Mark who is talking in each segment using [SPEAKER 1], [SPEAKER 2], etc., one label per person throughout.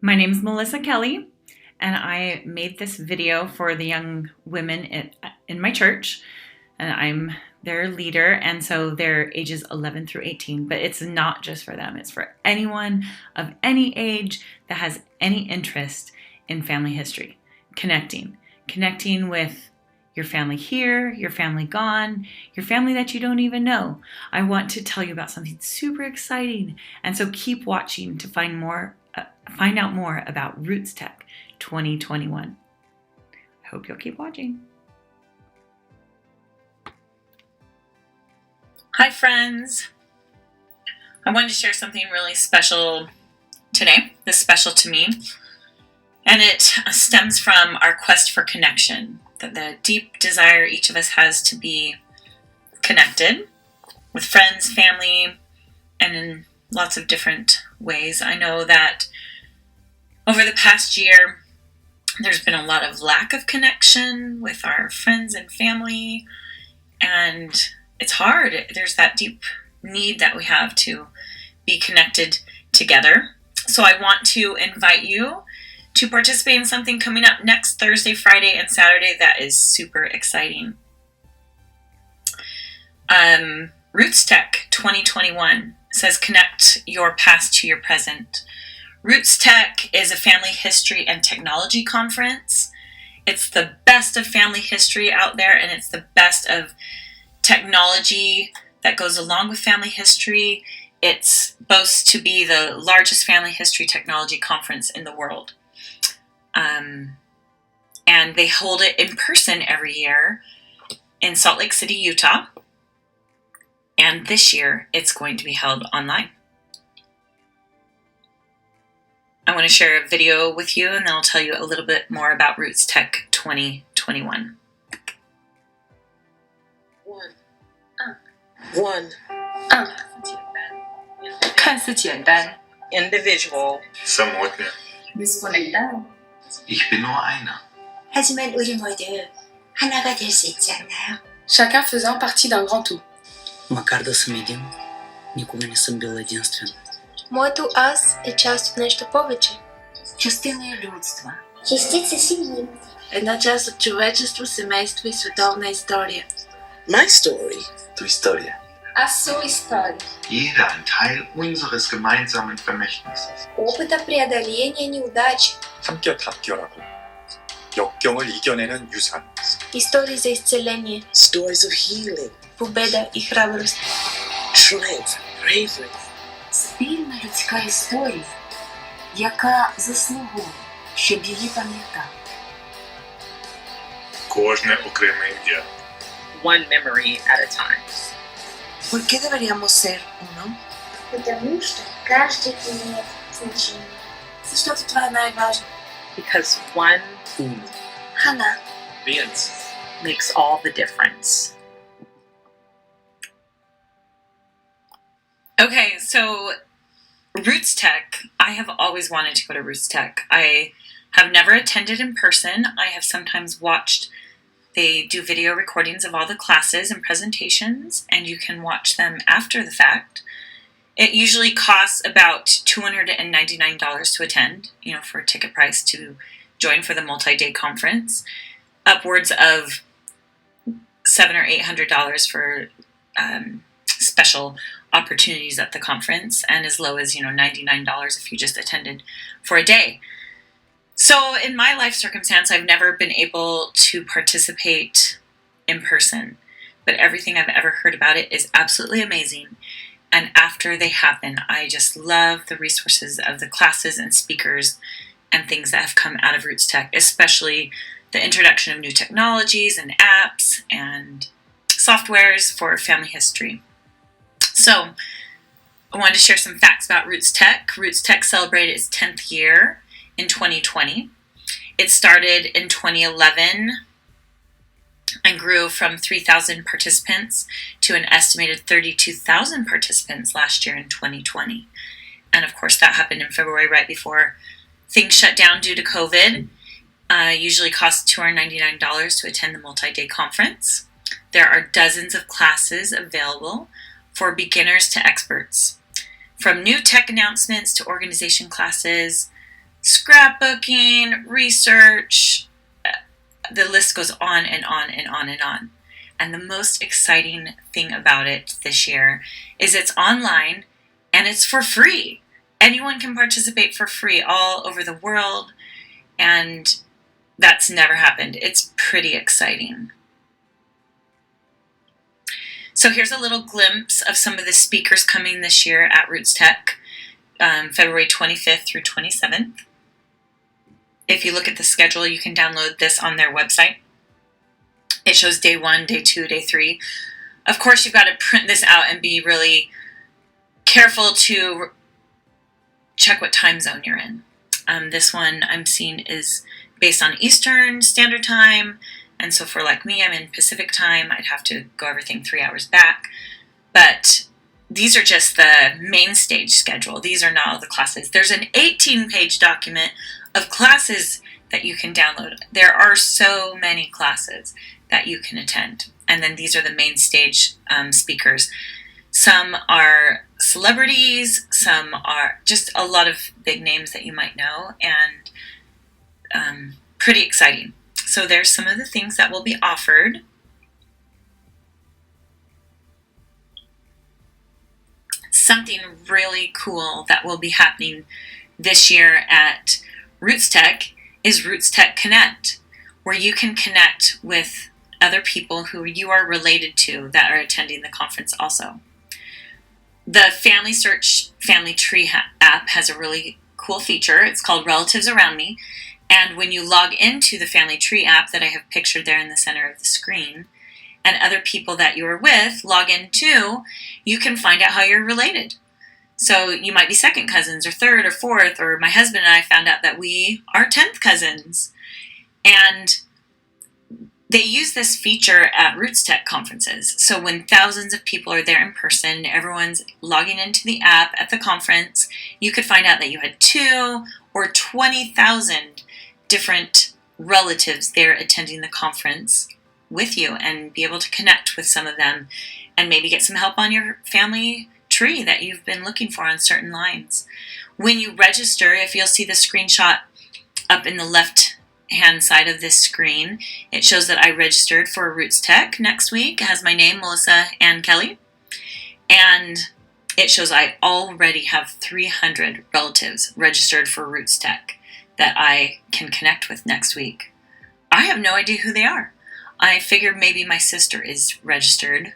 [SPEAKER 1] My name is Melissa Kelly, and I made this video for the young women in my church, and I'm their leader, and so they're ages 11 through 18, but it's not just for them. It's for anyone of any age that has any interest in family history, connecting with your family here, your family gone, your family that you don't even know. I want to tell you about something super exciting, and so keep watching to find out more about Rootstech 2021. I hope you'll keep watching. Hi friends! I wanted to share something really special today, that's special to me, and it stems from our quest for connection, the deep desire each of us has to be connected with friends, family, and in lots of different ways. I know that over the past year, there's been a lot of lack of connection with our friends and family, and it's hard. There's that deep need that we have to be connected together. So I want to invite you to participate in something coming up next Thursday, Friday, and Saturday that is super exciting. Rootstech 2021 says connect your past to your present. Rootstech is a family history and technology conference. It's the best of family history out there, and it's the best of technology that goes along with family history. It's boasts to be the largest family history technology conference in the world. And they hold it in person every year in Salt Lake City, Utah. And this year, it's going to be held online. I want to share a video with you, and then I'll tell you a little bit more about Rootstech 2021.
[SPEAKER 2] One.
[SPEAKER 3] 看似简单
[SPEAKER 2] Individual.
[SPEAKER 4] Самотня.
[SPEAKER 3] Desconectado.
[SPEAKER 4] Ich bin nur einer.
[SPEAKER 5] 하지만 우리 모두 하나가 될 수 있지 않나요?
[SPEAKER 3] Chacun faisant partie d'un grand tout.
[SPEAKER 6] Макар да съм един, никога не съм бил единствен.
[SPEAKER 7] Моето аз е част от нещо повече.
[SPEAKER 5] частина людства.
[SPEAKER 7] Частица семьи.
[SPEAKER 8] Една част от човечество, семейство и световна история.
[SPEAKER 2] My story.
[SPEAKER 4] Du Historie.
[SPEAKER 7] А су история.
[SPEAKER 4] Jeder ein Teil unseres gemeinsamen Vermächtnisses.
[SPEAKER 7] Опыта преодоления неудачи.
[SPEAKER 9] 함께 단결하고 역경을 이겨내는 유산.
[SPEAKER 7] Истории за исцеление.
[SPEAKER 2] Stories of healing.
[SPEAKER 7] Победа и храбрость.
[SPEAKER 2] Triumph. Bravery.
[SPEAKER 5] Спільна людська історія, яка заслуговує, щоб її пам'ятали.
[SPEAKER 4] Кожне окреме ім'я.
[SPEAKER 2] One memory at a time.
[SPEAKER 5] ¿Por qué deberíamos ser uno?
[SPEAKER 7] Потому что каждый имеет значение.
[SPEAKER 5] Защото това е най-важно.
[SPEAKER 2] Because one
[SPEAKER 5] Хана.
[SPEAKER 2] makes all the difference.
[SPEAKER 1] Okay, so Rootstech, I have always wanted to go to Rootstech. I have never attended in person. I have sometimes watched. They do video recordings of all the classes and presentations, and you can watch them after the fact. It usually costs about $299 to attend, for a ticket price to join for the multi-day conference. Upwards of $700 or $800 for special opportunities at the conference, and as low as $99 if you just attended for a day. So in my life circumstance, I've never been able to participate in person, but everything I've ever heard about it is absolutely amazing. And after they happen, I just love the resources of the classes and speakers and things that have come out of Rootstech, especially the introduction of new technologies and apps and softwares for family history. So I wanted to share some facts about Rootstech. Rootstech celebrated its 10th year in 2020. It started in 2011 and grew from 3,000 participants to an estimated 32,000 participants last year in 2020. And of course, that happened in February, right before things shut down due to COVID. Usually costs $299 to attend the multi-day conference. There are dozens of classes available for beginners to experts, from new tech announcements to organization classes, scrapbooking, research. The list goes on and on and on and on. And the most exciting thing about it this year is it's online and it's for free. Anyone can participate for free all over the world, and that's never happened. It's pretty exciting. So here's a little glimpse of some of the speakers coming this year at Rootstech, February 25th through 27th. If you look at the schedule, you can download this on their website. It shows day 1, day 2, day 3. Of course, you've got to print this out and be really careful to check what time zone you're in. This one I'm seeing is based on Eastern Standard Time, and so for like me, I'm in Pacific Time. I'd have to go everything 3 hours back. But these are just the main stage schedule. These are not all the classes. There's an 18-page document of classes that you can download. There are so many classes that you can attend. And then these are the main stage speakers. Some are celebrities, some are just a lot of big names that you might know, and pretty exciting. So there's some of the things that will be offered. Something really cool that will be happening this year at Rootstech is Rootstech Connect, where you can connect with other people who you are related to that are attending the conference also. The Family Search Family Tree app has a really cool feature. It's called Relatives Around Me. And when you log into the Family Tree app that I have pictured there in the center of the screen, and other people that you are with log in too, you can find out how you're related. So you might be second cousins or third or fourth, or my husband and I found out that we are 10th cousins. And they use this feature at Rootstech conferences. So when thousands of people are there in person, everyone's logging into the app at the conference, you could find out that you had 2 or 20,000 different relatives there attending the conference with you, and be able to connect with some of them and maybe get some help on your family tree that you've been looking for on certain lines. When you register, if you'll see the screenshot up in the left hand side of this screen, it shows that I registered for Rootstech next week. It has my name, Melissa Ann Kelly, and it shows I already have 300 relatives registered for Rootstech that I can connect with next week. I have no idea who they are. I figured maybe my sister is registered.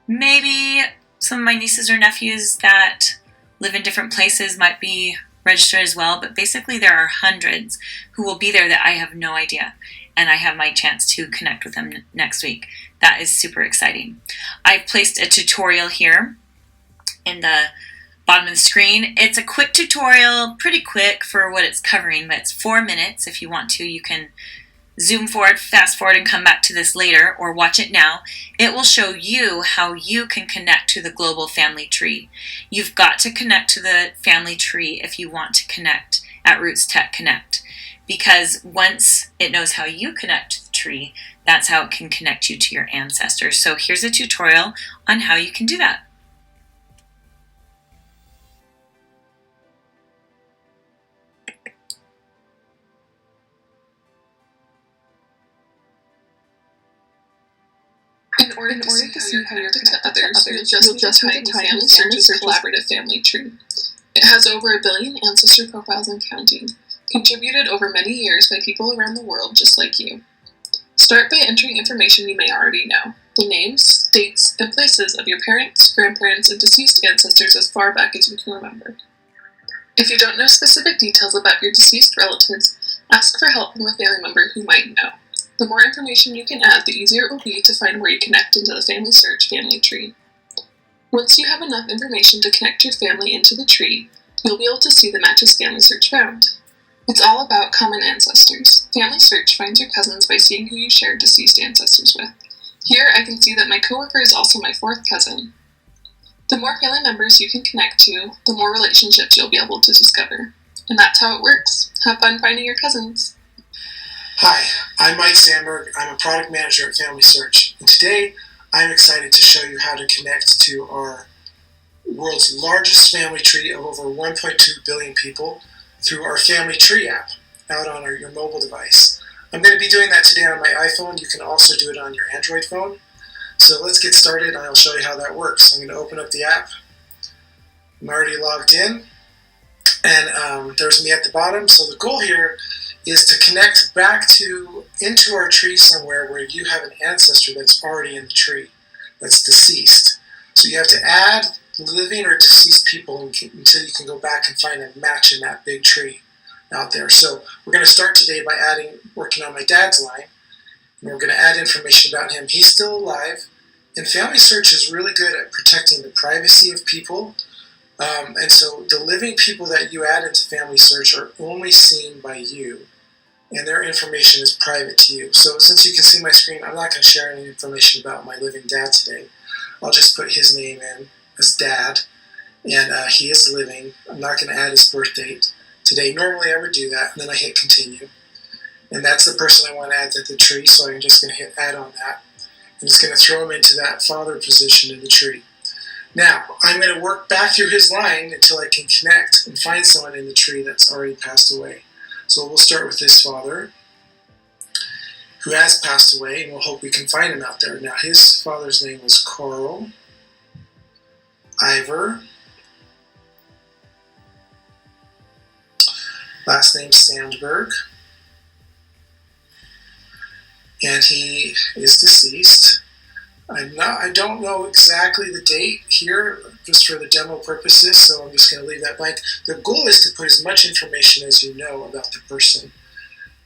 [SPEAKER 1] Maybe some of my nieces or nephews that live in different places might be registered as well, but basically there are hundreds who will be there that I have no idea, and I have my chance to connect with them next week. That is super exciting. I've placed a tutorial here in the bottom of the screen. It's a quick tutorial, pretty quick for what it's covering, but it's 4 minutes. If you want to, you can zoom forward, fast forward, and come back to this later, or watch it now. It will show you how you can connect to the global family tree. You've got to connect to the family tree if you want to connect at Rootstech Connect, because once it knows how you connect to the tree, that's how it can connect you to your ancestors. So here's a tutorial on how you can do that.
[SPEAKER 10] In order to see how you're connected to others, you'll just need to Family Search's collaborative family tree. It has over 1 billion ancestor profiles and counting, contributed over many years by people around the world just like you. Start by entering information you may already know: the names, dates, and places of your parents, grandparents, and deceased ancestors as far back as you can remember. If you don't know specific details about your deceased relatives, ask for help from a family member who might know. The more information you can add, the easier it will be to find where you connect into the Family Search family tree. Once you have enough information to connect your family into the tree, you'll be able to see the matches Family Search found. It's all about common ancestors. Family Search finds your cousins by seeing who you shared deceased ancestors with. Here, I can see that my coworker is also my 4th cousin. The more family members you can connect to, the more relationships you'll be able to discover. And that's how it works. Have fun finding your cousins.
[SPEAKER 11] Hi, I'm Mike Sandberg. I'm a product manager at Family Search, and today I'm excited to show you how to connect to our world's largest family tree of over 1.2 billion people through our Family Tree app out on your mobile device. I'm going to be doing that today on my iPhone. You can also do it on your Android phone. So let's get started and I'll show you how that works. I'm going to open up the app. I'm already logged in and there's me at the bottom. So the goal here is to connect back into our tree somewhere where you have an ancestor that's already in the tree, that's deceased. So you have to add living or deceased people until you can go back and find a match in that big tree out there. So we're going to start today by working on my dad's line, and we're going to add information about him. He's still alive, and Family Search is really good at protecting the privacy of people. And so the living people that you add into Family Search are only seen by you, and their information is private to you. So since you can see my screen, I'm not going to share any information about my living dad today. I'll just put his name in as dad, and he is living. I'm not going to add his birth date today. Normally I would do that, and then I hit continue. And that's the person I want to add to the tree, so I'm just going to hit add on that. And it's going to throw him into that father position in the tree. Now, I'm going to work back through his line until I can connect and find someone in the tree that's already passed away. So we'll start with his father, who has passed away, and we'll hope we can find him out there. Now, his father's name was Carl Ivor, last name Sandberg, and he is deceased. I don't know exactly the date here, just for the demo purposes, so I'm just going to leave that blank. The goal is to put as much information as you know about the person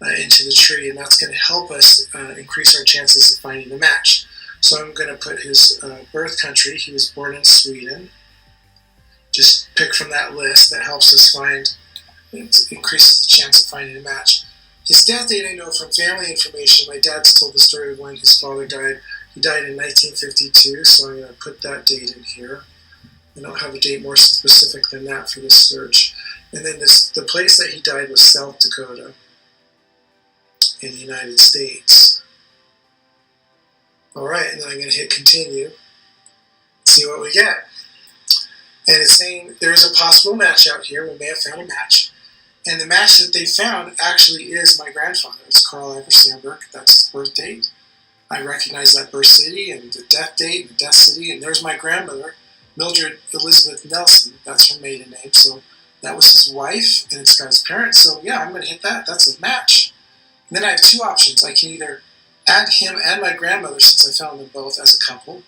[SPEAKER 11] into the tree, and that's going to help us increase our chances of finding a match. So I'm going to put his birth country. He was born in Sweden. Just pick from that list. That helps us find, it increases the chance of finding a match. His death date I know from family information. My dad's told the story of when his father died. He died in 1952, so I'm going to put that date in here. I don't have a date more specific than that for this search. And then the place that he died was South Dakota in the United States. Alright, and then I'm going to hit continue, see what we get. And it's saying there's a possible match out here. We may have found a match. And the match that they found actually is my grandfather. It's Carl Ivor Sandberg. That's his birth date. I recognize that birth city and the death date and the death city. And there's my grandmother, Mildred Elizabeth Nelson. That's her maiden name. So that was his wife, and it's got his parents. So yeah, I'm going to hit that. That's a match. And then I have two options. I can either add him and my grandmother, since I found them both as a couple,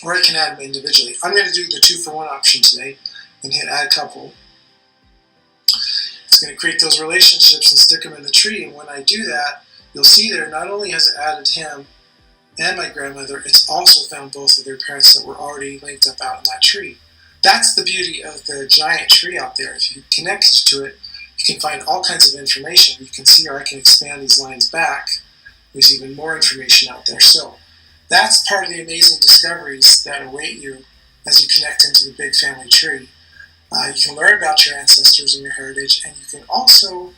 [SPEAKER 11] or I can add them individually. I'm going to do the 2-for-1 option today and hit add couple. It's going to create those relationships and stick them in the tree. And when I do that, you'll see there, not only has it added him and my grandmother, it's also found both of their parents that were already linked up out in that tree. That's the beauty of the giant tree out there. If you connect to it, you can find all kinds of information. You can see how I can expand these lines back. There's even more information out there. So that's part of the amazing discoveries that await you as you connect into the big family tree. You can learn about your ancestors and your heritage, and you can also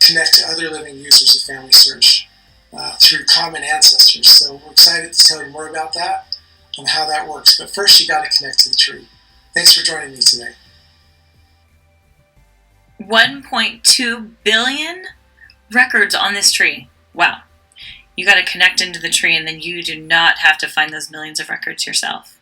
[SPEAKER 11] connect to other living users of Family Search through common ancestors. So we're excited to tell you more about that and how that works. But first, you got to connect to the tree. Thanks for joining me today.
[SPEAKER 1] 1.2 billion records on this tree. Wow. You got to connect into the tree, and then you do not have to find those millions of records yourself.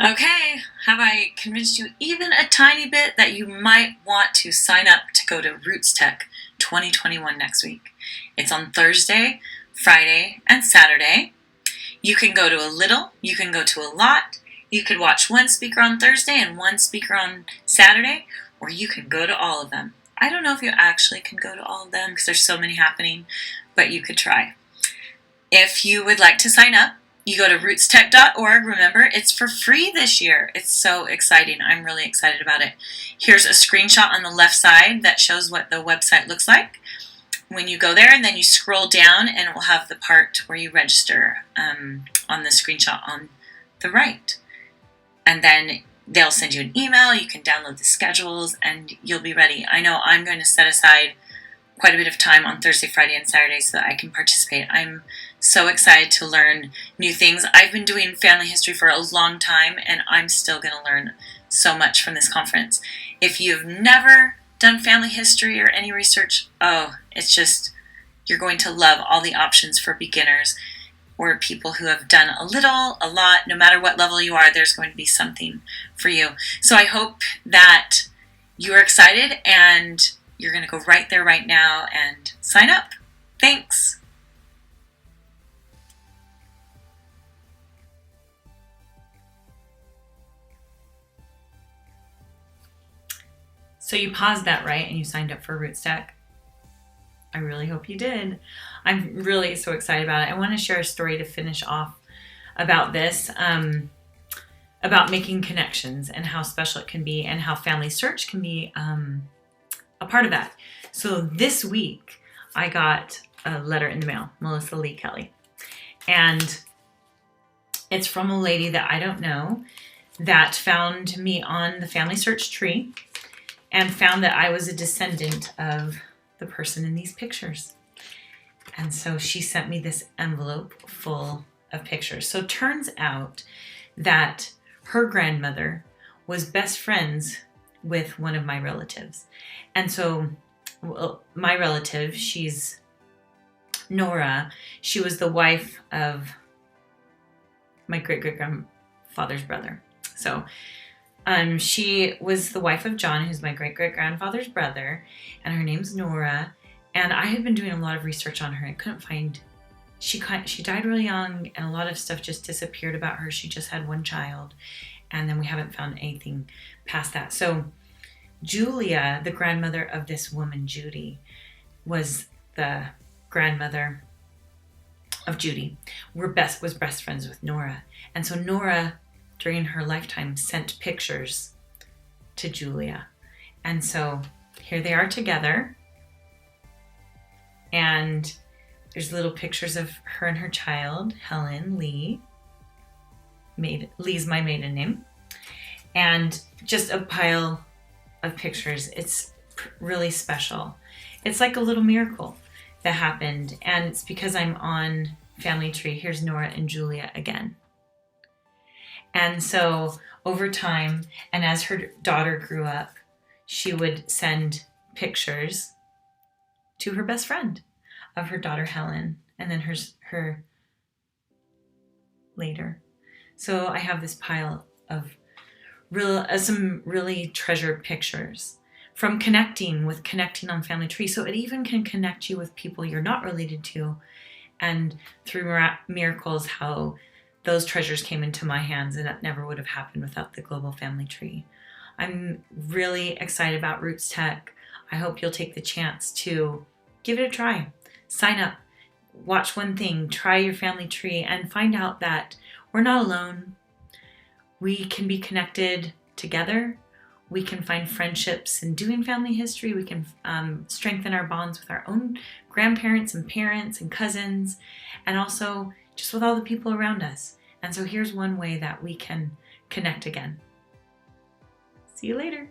[SPEAKER 1] Okay, have I convinced you even a tiny bit that you might want to sign up to go to Rootstech 2021 next week? It's on Thursday, Friday, and Saturday. You can go to a little, you can go to a lot, you could watch one speaker on Thursday and one speaker on Saturday, or you can go to all of them. I don't know if you actually can go to all of them because there's so many happening, but you could try. If you would like to sign up, you go to rootstech.org. Remember, it's for free this year. It's so exciting. I'm really excited about it. Here's a screenshot on the left side that shows what the website looks like when you go there, and then you scroll down and it will have the part where you register on the screenshot on the right. And then they'll send you an email. You can download the schedules and you'll be ready. I know I'm going to set aside quite a bit of time on Thursday, Friday, and Saturday so that I can participate. I'm so excited to learn new things. I've been doing family history for a long time, and I'm still going to learn so much from this conference. If you've never done family history or any research, it's just, you're going to love all the options for beginners or people who have done a little, a lot. No matter what level you are, there's going to be something for you. So I hope that you are excited and you're going to go right there right now and sign up. Thanks. So you paused that, right? And you signed up for Rootstech? I really hope you did. I'm really so excited about it. I want to share a story to finish off about this, about making connections and how special it can be and how Family Search can be a part of that. So this week, I got a letter in the mail, Melissa Lee Kelly. And it's from a lady that I don't know that found me on the Family Search tree and found that I was a descendant of the person in these pictures. And so she sent me this envelope full of pictures. So it turns out that her grandmother was best friends with one of my relatives. And so my relative, she's Nora, she was the wife of my great-great-grandfather's brother. So she was the wife of John, who's my great-great-grandfather's brother, and her name's Nora. And I had been doing a lot of research on her. I couldn't find, she died really young, and a lot of stuff just disappeared about her. She just had one child, and then we haven't found anything past that. So Julia, the grandmother of this woman, Judy, was the grandmother of Judy, was best friends with Nora. And so Nora, during her lifetime, sent pictures to Julia. And so here they are together. And there's little pictures of her and her child, Helen Lee. Lee's my maiden name. And just a pile of pictures. It's really special. It's like a little miracle that happened. And it's because I'm on Family Tree. Here's Nora and Julia again. And so over time, and as her daughter grew up, she would send pictures to her best friend of her daughter Helen, and then her later. So I have this pile of some really treasured pictures from connecting on Family Tree. So it even can connect you with people you're not related to, and through miracles, how those treasures came into my hands, and that never would have happened without the Global Family Tree. I'm really excited about Rootstech. I hope you'll take the chance to give it a try. Sign up, watch one thing, try your family tree, and find out that we're not alone. We can be connected together. We can find friendships in doing family history. We can strengthen our bonds with our own grandparents and parents and cousins, and also just with all the people around us. And so here's one way that we can connect again. See you later.